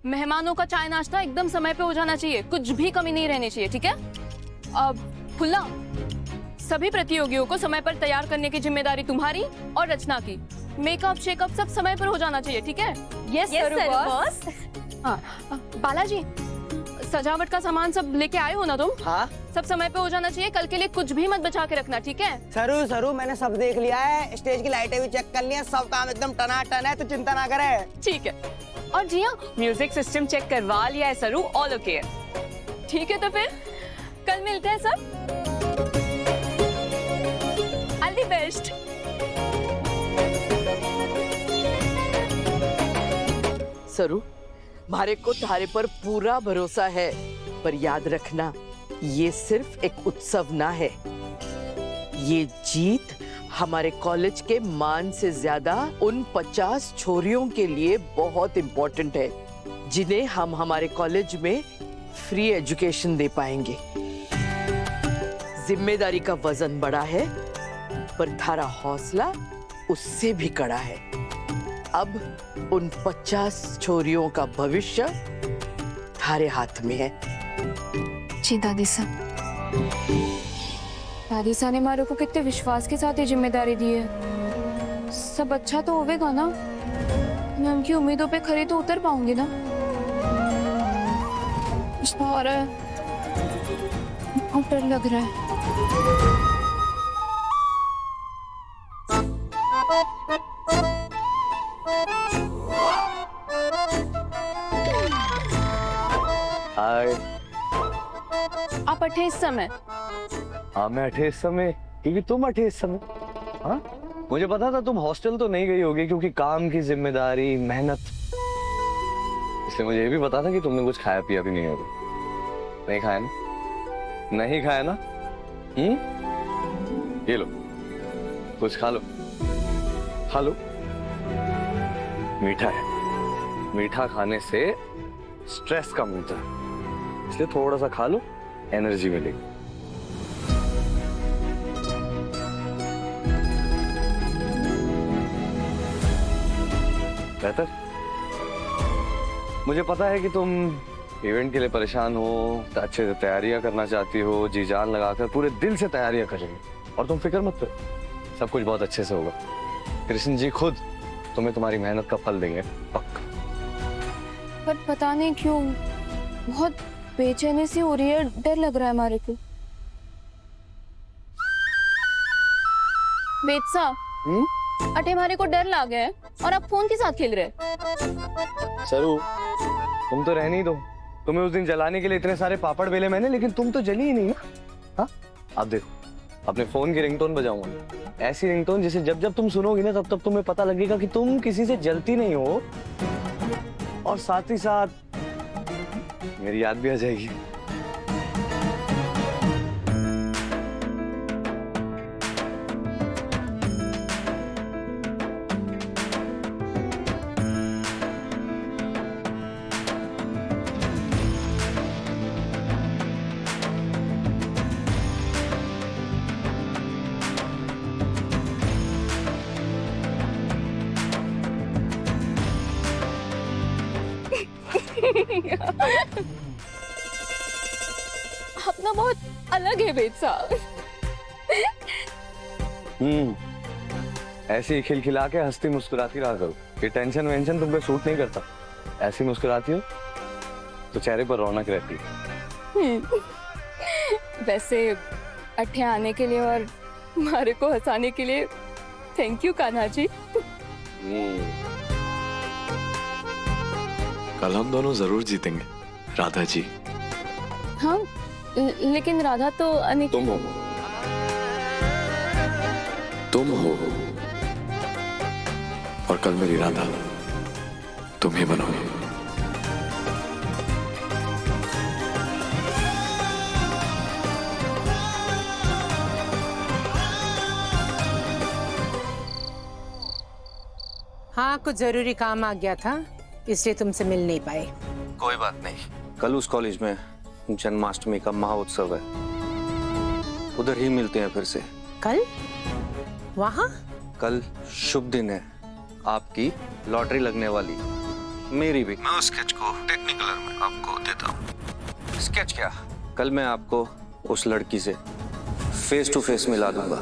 मेहमानों का चाय नाश्ता एकदम समय पे हो जाना चाहिए, कुछ भी कमी नहीं रहनी चाहिए, ठीक है? अब फुल्ला, सभी प्रतियोगियों को समय पर तैयार करने की जिम्मेदारी तुम्हारी और रचना की। मेकअप शेकअप सब समय पर हो जाना चाहिए, ठीक है? Yes sir boss. हाँ, बालाजी, सजावट का सामान सब लेके आए हो ना तुम? हाँ सब समय पे हो जाना चाहिए, कल के लिए कुछ भी मत बचा के रखना, ठीक है? सरू मैंने सब देख लिया है, स्टेज की लाइटें भी चेक कर ली हैं, सब काम एकदम टनाटन है, तो चिंता ना करे। ठीक है। और जिया, म्यूजिक सिस्टम चेक करवा लिया है सरू, ऑल ओके है। ठीक है तो फिर कल मिलते हैं सब। All the best. सरू, मारे को तारे पर पूरा भरोसा है, पर याद रखना ये सिर्फ एक उत्सव ना है। ये जीत हमारे कॉलेज के मान से ज्यादा उन 50 छोरियों के लिए बहुत इम्पोर्टेंट है जिन्हें हम हमारे कॉलेज में फ्री एजुकेशन दे पाएंगे। जिम्मेदारी का वजन बड़ा है, पर थारा हौसला उससे भी कड़ा है। अब उन 50 छोरियों का भविष्य थारे हाथ में है। जी दादी साहब, दादी साहब ने मारो को कितने विश्वास के साथ ये जिम्मेदारी दी है। सब अच्छा तो होगा ना? मैं उनकी उम्मीदों पे खरी तो उतर पाऊंगी ना? और बहुत डर लग रहा है। हाय। आप 28 समय। हाँ मैं 28 समय, क्योंकि तुम 28 समय। हाँ मुझे पता था तुम हॉस्टल तो नहीं गई होगी, क्योंकि काम की जिम्मेदारी, मेहनत, इसलिए मुझे ये भी पता था कि तुमने कुछ खाया पिया भी नहीं होगा। नहीं खाया ना? नहीं खाया ना? ये लो, कुछ खा लो, खा लो। मीठा है, मीठा खाने से स्ट्रेस कम होता है, इसलिए थोड़ा सा खा लो, एनर्जी मिलेगी। बेहतर। मुझे पता है कि तुम इवेंट के लिए परेशान हो, अच्छे से तैयारियां करना चाहती हो, जी जान लगाकर पूरे दिल से तैयारियां कर रही हो, और तुम फिक्र मत करो, सब कुछ बहुत अच्छे से होगा। कृष्ण जी खुद तुम्हें तुम्हारी मेहनत का फल देंगे, पक्का। पर पता नहीं क्यों बहुत बेचैनी सी हो रही है, डर लग रहा है हमारे को। बेटसा, अटे हमारे को डर लग गया है और आप फोन के साथ खेल रहे हैं। सरू, तुम तो रहने ही दो। तुम्हें उस दिन जलाने के लिए इतने सारे पापड़ बेले मैंने, लेकिन तुम तो जली ही नहीं ना। हाँ अब देखो, अपने फोन की रिंगटोन बजाऊंगा, ऐसी रिंगटोन जिसे जब जब तुम सुनोगी ना, तब तब तुम्हें पता लगेगा कि तुम किसी से जलती नहीं हो, और साथ ही साथ मेरी याद भी आ जाएगी। अपना बहुत अलग है बेटसा। ऐसे ही खिलखिला के हंसती मुस्कुराती रहा करो, ये टेंशन वेंशन तुम पे सूट नहीं करता। ऐसी मुस्कुराती हो तो चेहरे पर रौनक रहती है। वैसे अट्ठे आने के लिए और हमारे को हंसाने के लिए थैंक यू कान्हा जी। कल हम दोनों जरूर जीतेंगे राधा जी। हाँ, लेकिन राधा तो तुम हो, तुम हो, और कल मेरी राधा तुम ही बनोगे। हाँ, कुछ जरूरी काम आ गया था, इसलिए तुमसे मिल नहीं पाए। कोई बात नहीं, कल उस कॉलेज में जन्माष्टमी का महोत्सव है, उधर ही मिलते हैं फिर से। कल वहाँ? कल शुभ दिन है, आपकी लॉटरी लगने वाली, मेरी भी। मैं उस स्केच को टेक्निकलर में आपको देता हूँ। स्केच क्या, कल मैं आपको उस लड़की से फेस टू फेस मिला दूंगा।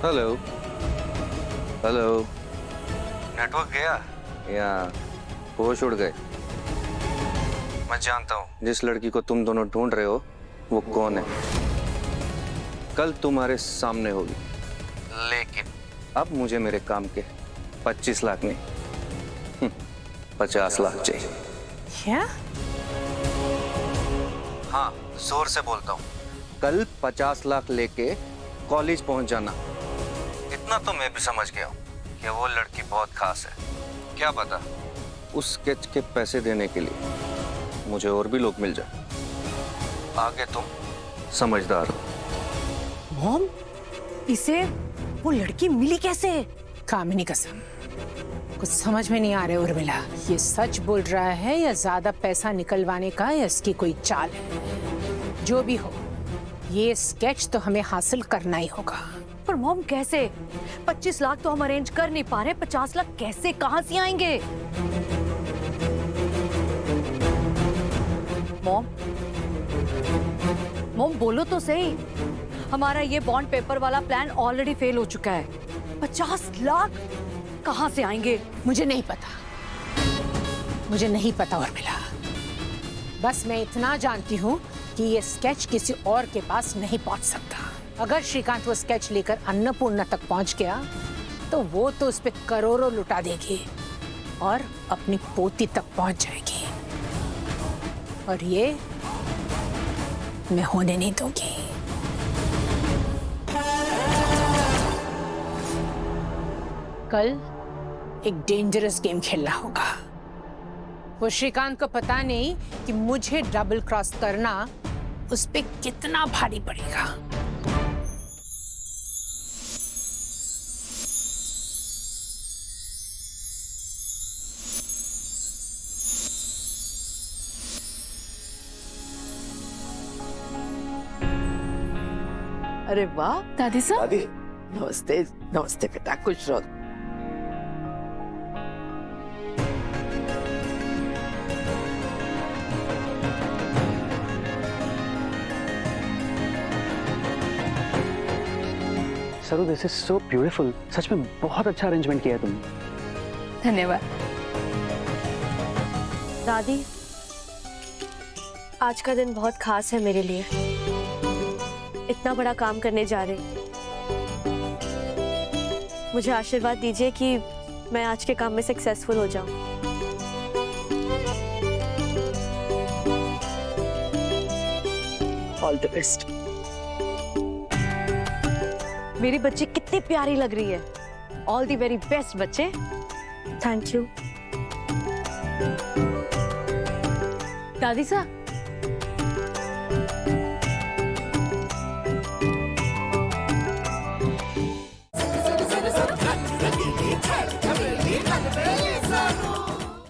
हेलो हेलो, नेटवर्क गया या होश उड़ गए? मैं जानता हूँ जिस लड़की को तुम दोनों ढूंढ रहे हो वो कौन है। कल तुम्हारे सामने होगी, लेकिन अब मुझे मेरे काम के 25 लाख नहीं 50 लाख चाहिए। क्या? हाँ, जोर से बोलता हूँ, कल 50 लाख लेके कॉलेज पहुंच जाना। इतना तो मैं भी समझ गया हूँ कि वो लड़की बहुत खास है। क्या पता उस स्केच के पैसे देने के लिए मुझे और भी लोग मिल जाए। आगे तुम समझदार हो। मॉम, इसे वो लड़की मिली कैसे? कामिनी कसम, कुछ समझ में नहीं आ रहा है उर्मिला। ये सच बोल रहा है या ज्यादा पैसा निकलवाने का या इसकी कोई चाल है? जो भी हो, ये स्केच तो हमें हासिल करना ही होगा। पर मॉम कैसे? 25 लाख तो हम अरेंज कर नहीं पा रहे, 50 लाख कैसे, कहां से आएंगे? मॉम, मॉम बोलो तो सही। हमारा ये बॉन्ड पेपर वाला प्लान ऑलरेडी फेल हो चुका है। 50 लाख कहां से आएंगे? मुझे नहीं पता, मुझे नहीं पता उर्मिला। बस मैं इतना जानती हूँ कि ये स्केच किसी और के पास नहीं पहुँच सकता। अगर श्रीकांत वो स्केच लेकर अन्नपूर्णा तक पहुँच गया तो वो तो उस पे करोड़ों लुटा देगी और अपनी पोती तक पहुँच जाएगी, और ये मैं होने नहीं दूंगी। कल एक डेंजरस गेम खेलना होगा। वो श्रीकांत को पता नहीं कि मुझे डबल क्रॉस करना उस पे कितना भारी पड़ेगा। अरे वाह दादी साहब, दादी, नमस्ते। नमस्ते बेटा, खुश रहो। सरू, दिस इज सो ब्यूटीफुल। सच में बहुत अच्छा अरेंजमेंट किया है तुमने। धन्यवाद। दादी, आज का दिन बहुत खास है मेरे लिए। इतना बड़ा काम करने जा रहे, मुझे आशीर्वाद दीजिए कि मैं आज के काम में सक्सेसफुल हो जाऊं। All the best. मेरी बच्ची कितनी प्यारी लग रही है। ऑल द वेरी बेस्ट बच्चे। Thank you. दादी साहब,